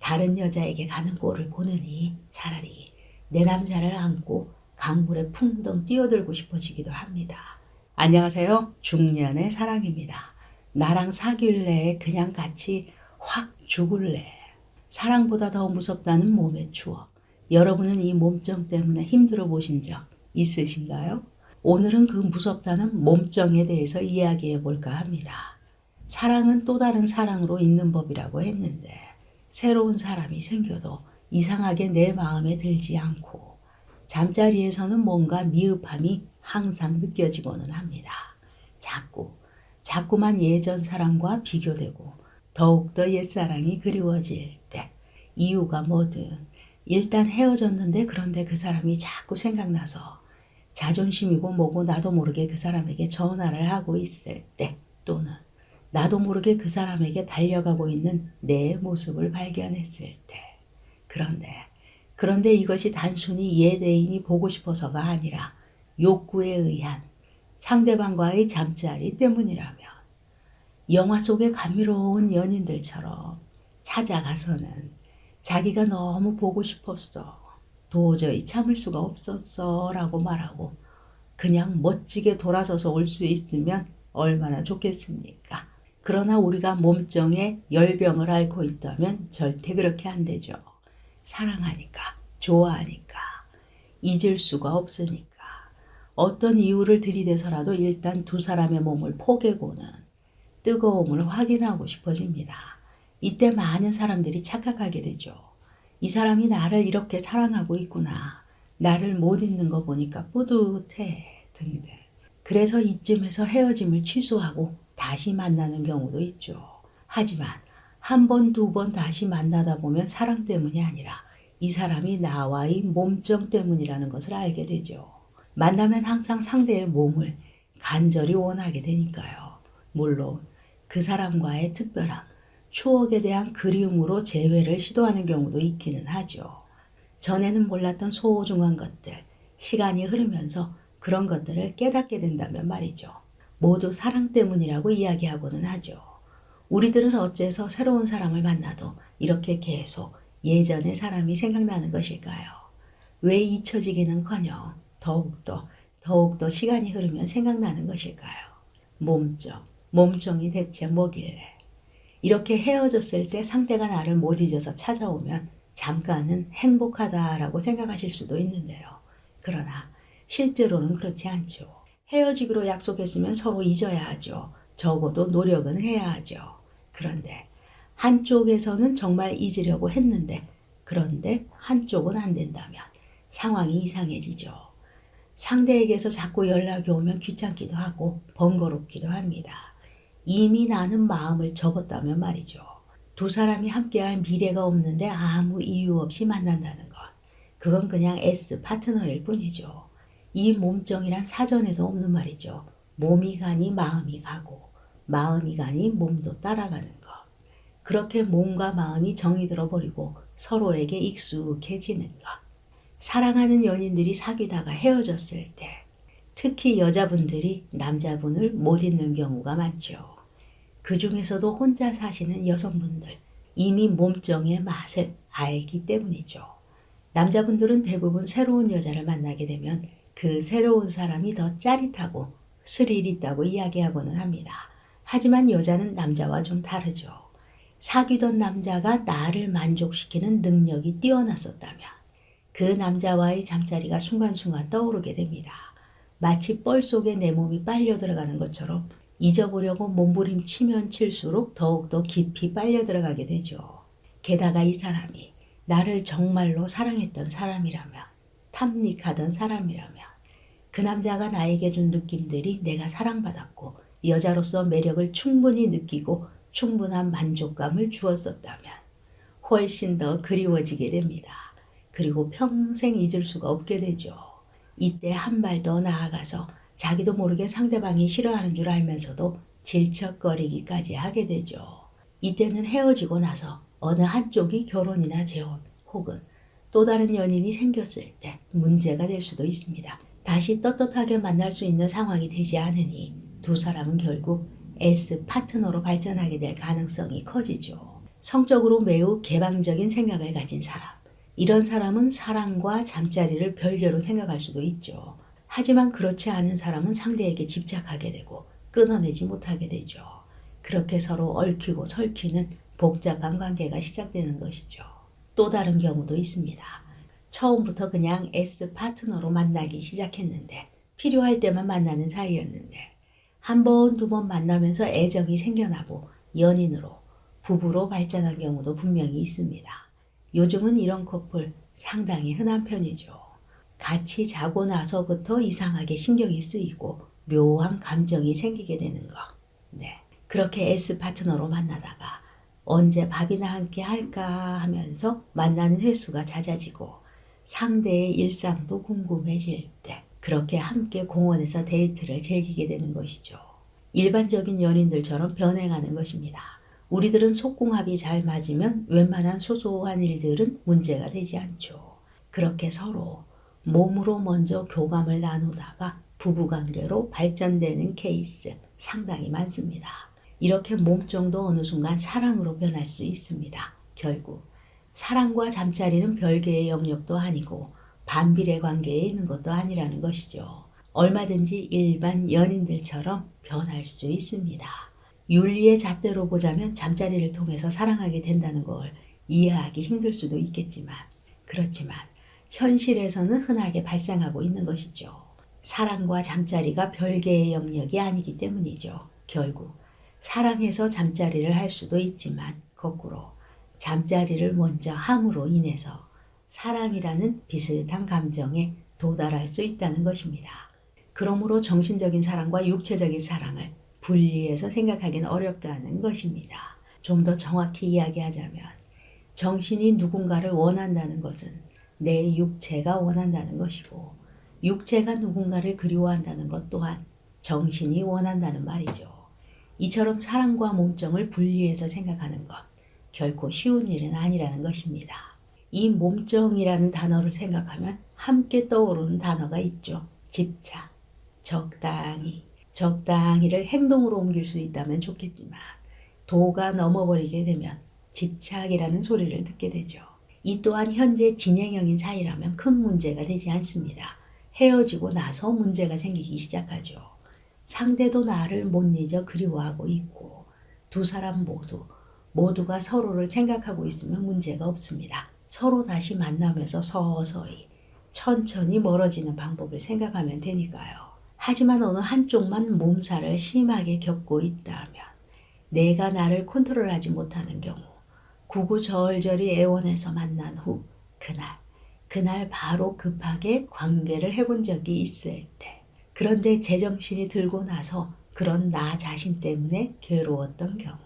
다른 여자에게 가는 꼴을 보느니 차라리 내 남자를 안고 강물에 풍덩 뛰어들고 싶어지기도 합니다. 안녕하세요. 중년의 사랑입니다. 나랑 사귈래? 그냥 같이 확 죽을래? 사랑보다 더 무섭다는 몸의 추억. 여러분은 이 몸정 때문에 힘들어 보신 적 있으신가요? 오늘은 그 무섭다는 몸정에 대해서 이야기해 볼까 합니다. 사랑은 또 다른 사랑으로 있는 법이라고 했는데 새로운 사람이 생겨도 이상하게 내 마음에 들지 않고 잠자리에서는 뭔가 미흡함이 항상 느껴지고는 합니다. 자꾸만 예전 사랑과 비교되고 더욱더 옛사랑이 그리워질 때 이유가 뭐든 일단 헤어졌는데 그런데 그 사람이 자꾸 생각나서 자존심이고 뭐고 나도 모르게 그 사람에게 전화를 하고 있을 때 또는 나도 모르게 그 사람에게 달려가고 있는 내 모습을 발견했을 때 그런데 이것이 단순히 예대인이 보고 싶어서가 아니라 욕구에 의한 상대방과의 잠자리 때문이라면 영화 속의 감미로운 연인들처럼 찾아가서는 자기가 너무 보고 싶었어. 도저히 참을 수가 없었어 라고 말하고 그냥 멋지게 돌아서서 올 수 있으면 얼마나 좋겠습니까? 그러나 우리가 몸정에 열병을 앓고 있다면 절대 그렇게 안 되죠. 사랑하니까, 좋아하니까, 잊을 수가 없으니까 어떤 이유를 들이대서라도 일단 두 사람의 몸을 포개고는 뜨거움을 확인하고 싶어집니다. 이때 많은 사람들이 착각하게 되죠. 이 사람이 나를 이렇게 사랑하고 있구나. 나를 못 잊는 거 보니까 뿌듯해 등등. 그래서 이쯤에서 헤어짐을 취소하고 다시 만나는 경우도 있죠. 하지만 한 번, 두 번 다시 만나다 보면 사랑 때문이 아니라 이 사람이 나와의 몸정 때문이라는 것을 알게 되죠. 만나면 항상 상대의 몸을 간절히 원하게 되니까요. 물론 그 사람과의 특별한 추억에 대한 그리움으로 재회를 시도하는 경우도 있기는 하죠. 전에는 몰랐던 소중한 것들, 시간이 흐르면서 그런 것들을 깨닫게 된다면 말이죠. 모두 사랑 때문이라고 이야기하고는 하죠. 우리들은 어째서 새로운 사람을 만나도 이렇게 계속 예전의 사람이 생각나는 것일까요? 왜 잊혀지기는커녕 더욱더 시간이 흐르면 생각나는 것일까요? 몸정이 대체 뭐길래? 이렇게 헤어졌을 때 상대가 나를 못 잊어서 찾아오면 잠깐은 행복하다라고 생각하실 수도 있는데요. 그러나 실제로는 그렇지 않죠. 헤어지기로 약속했으면 서로 잊어야 하죠. 적어도 노력은 해야 하죠. 그런데 한쪽에서는 정말 잊으려고 했는데 그런데 한쪽은 안 된다면 상황이 이상해지죠. 상대에게서 자꾸 연락이 오면 귀찮기도 하고 번거롭기도 합니다. 이미 나는 마음을 접었다면 말이죠. 두 사람이 함께할 미래가 없는데 아무 이유 없이 만난다는 것. 그건 그냥 S 파트너일 뿐이죠. 이 몸정이란 사전에도 없는 말이죠. 몸이 가니 마음이 가고 마음이 가니 몸도 따라가는 것. 그렇게 몸과 마음이 정이 들어버리고 서로에게 익숙해지는 것. 사랑하는 연인들이 사귀다가 헤어졌을 때 특히 여자분들이 남자분을 못 잊는 경우가 많죠. 그 중에서도 혼자 사시는 여성분들, 이미 몸정의 맛을 알기 때문이죠. 남자분들은 대부분 새로운 여자를 만나게 되면 그 새로운 사람이 더 짜릿하고 스릴 있다고 이야기하고는 합니다. 하지만 여자는 남자와 좀 다르죠. 사귀던 남자가 나를 만족시키는 능력이 뛰어났었다면 그 남자와의 잠자리가 순간순간 떠오르게 됩니다. 마치 뻘 속에 내 몸이 빨려 들어가는 것처럼 잊어보려고 몸부림치면 칠수록 더욱더 깊이 빨려 들어가게 되죠. 게다가 이 사람이 나를 정말로 사랑했던 사람이라면, 탐닉하던 사람이라면 그 남자가 나에게 준 느낌들이 내가 사랑받았고 여자로서 매력을 충분히 느끼고 충분한 만족감을 주었었다면 훨씬 더 그리워지게 됩니다. 그리고 평생 잊을 수가 없게 되죠. 이때 한 발 더 나아가서 자기도 모르게 상대방이 싫어하는 줄 알면서도 질척거리기까지 하게 되죠. 이때는 헤어지고 나서 어느 한쪽이 결혼이나 재혼 혹은 또 다른 연인이 생겼을 때 문제가 될 수도 있습니다. 다시 떳떳하게 만날 수 있는 상황이 되지 않으니 두 사람은 결국 S 파트너로 발전하게 될 가능성이 커지죠. 성적으로 매우 개방적인 생각을 가진 사람. 이런 사람은 사랑과 잠자리를 별개로 생각할 수도 있죠. 하지만 그렇지 않은 사람은 상대에게 집착하게 되고 끊어내지 못하게 되죠. 그렇게 서로 얽히고 설키는 복잡한 관계가 시작되는 것이죠. 또 다른 경우도 있습니다. 처음부터 그냥 S 파트너로 만나기 시작했는데 필요할 때만 만나는 사이였는데 한 번, 두 번 만나면서 애정이 생겨나고 연인으로, 부부로 발전한 경우도 분명히 있습니다. 요즘은 이런 커플 상당히 흔한 편이죠. 같이 자고 나서부터 이상하게 신경이 쓰이고 묘한 감정이 생기게 되는 거. 네. 그렇게 S 파트너로 만나다가 언제 밥이나 함께 할까 하면서 만나는 횟수가 잦아지고 상대의 일상도 궁금해질 때 그렇게 함께 공원에서 데이트를 즐기게 되는 것이죠. 일반적인 연인들처럼 변해가는 것입니다. 우리들은 속궁합이 잘 맞으면 웬만한 소소한 일들은 문제가 되지 않죠. 그렇게 서로 몸으로 먼저 교감을 나누다가 부부관계로 발전되는 케이스 상당히 많습니다. 이렇게 몸정도 어느 순간 사랑으로 변할 수 있습니다. 결국 사랑과 잠자리는 별개의 영역도 아니고 반비례 관계에 있는 것도 아니라는 것이죠. 얼마든지 일반 연인들처럼 변할 수 있습니다. 윤리의 잣대로 보자면 잠자리를 통해서 사랑하게 된다는 걸 이해하기 힘들 수도 있겠지만 그렇지만 현실에서는 흔하게 발생하고 있는 것이죠. 사랑과 잠자리가 별개의 영역이 아니기 때문이죠. 결국 사랑해서 잠자리를 할 수도 있지만 거꾸로 잠자리를 먼저 함으로 인해서 사랑이라는 비슷한 감정에 도달할 수 있다는 것입니다. 그러므로 정신적인 사랑과 육체적인 사랑을 분리해서 생각하기는 어렵다는 것입니다. 좀 더 정확히 이야기하자면 정신이 누군가를 원한다는 것은 내 육체가 원한다는 것이고 육체가 누군가를 그리워한다는 것 또한 정신이 원한다는 말이죠. 이처럼 사랑과 몸정을 분리해서 생각하는 것 결코 쉬운 일은 아니라는 것입니다. 이 몸정이라는 단어를 생각하면 함께 떠오르는 단어가 있죠. 집착, 적당히. 적당히를 행동으로 옮길 수 있다면 좋겠지만 도가 넘어버리게 되면 집착이라는 소리를 듣게 되죠. 이 또한 현재 진행형인 사이라면 큰 문제가 되지 않습니다. 헤어지고 나서 문제가 생기기 시작하죠. 상대도 나를 못 잊어 그리워하고 있고 두 사람 모두가 서로를 생각하고 있으면 문제가 없습니다. 서로 다시 만나면서 서서히 천천히 멀어지는 방법을 생각하면 되니까요. 하지만 어느 한쪽만 몸살을 심하게 겪고 있다면 내가 나를 컨트롤하지 못하는 경우 구구절절히 애원해서 만난 후 그날 바로 급하게 관계를 해본 적이 있을 때 그런데 제정신이 들고 나서 그런 나 자신 때문에 괴로웠던 경우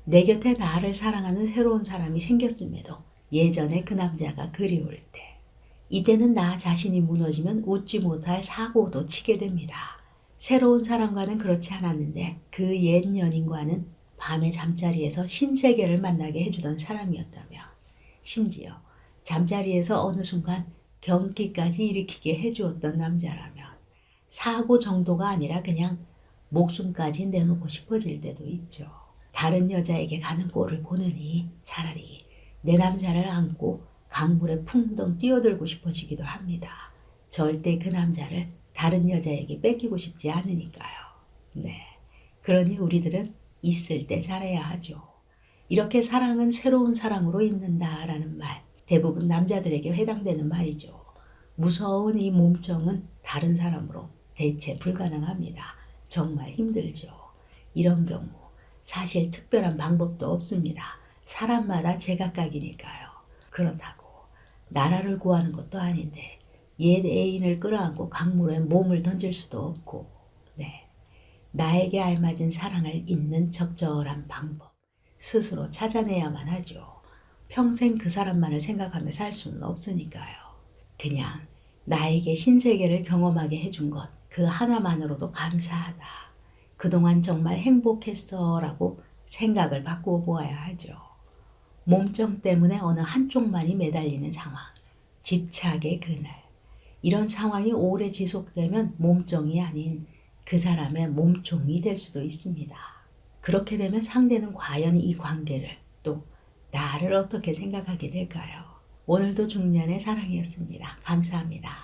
내 곁에 나를 사랑하는 새로운 사람이 생겼음에도 예전에 그 남자가 그리울 때 이때는 나 자신이 무너지면 웃지 못할 사고도 치게 됩니다. 새로운 사람과는 그렇지 않았는데 그 옛 연인과는 밤의 잠자리에서 신세계를 만나게 해주던 사람이었다며 심지어 잠자리에서 어느 순간 경기까지 일으키게 해주었던 남자라면 사고 정도가 아니라 그냥 목숨까지 내놓고 싶어질 때도 있죠. 다른 여자에게 가는 꼴을 보느니 차라리 내 남자를 안고 강물에 풍덩 뛰어들고 싶어지기도 합니다. 절대 그 남자를 다른 여자에게 뺏기고 싶지 않으니까요. 네. 그러니 우리들은 있을 때 잘해야 하죠. 이렇게 사랑은 새로운 사랑으로 있는다라는 말, 대부분 남자들에게 해당되는 말이죠. 무서운 이 몸정은 다른 사람으로 대체 불가능합니다. 정말 힘들죠. 이런 경우 사실 특별한 방법도 없습니다. 사람마다 제각각이니까요. 그렇다고 나라를 구하는 것도 아닌데 옛 애인을 끌어안고 강물에 몸을 던질 수도 없고 나에게 알맞은 사랑을 잇는 적절한 방법 스스로 찾아내야만 하죠. 평생 그 사람만을 생각하며 살 수는 없으니까요. 그냥 나에게 신세계를 경험하게 해준 것 그 하나만으로도 감사하다. 그동안 정말 행복했어 라고 생각을 바꾸어 보아야 하죠. 몸정 때문에 어느 한쪽만이 매달리는 상황, 집착의 그날. 이런 상황이 오래 지속되면 몸정이 아닌 그 사람의 몸종이 될 수도 있습니다. 그렇게 되면 상대는 과연 이 관계를 또 나를 어떻게 생각하게 될까요? 오늘도 중년의 사랑이었습니다. 감사합니다.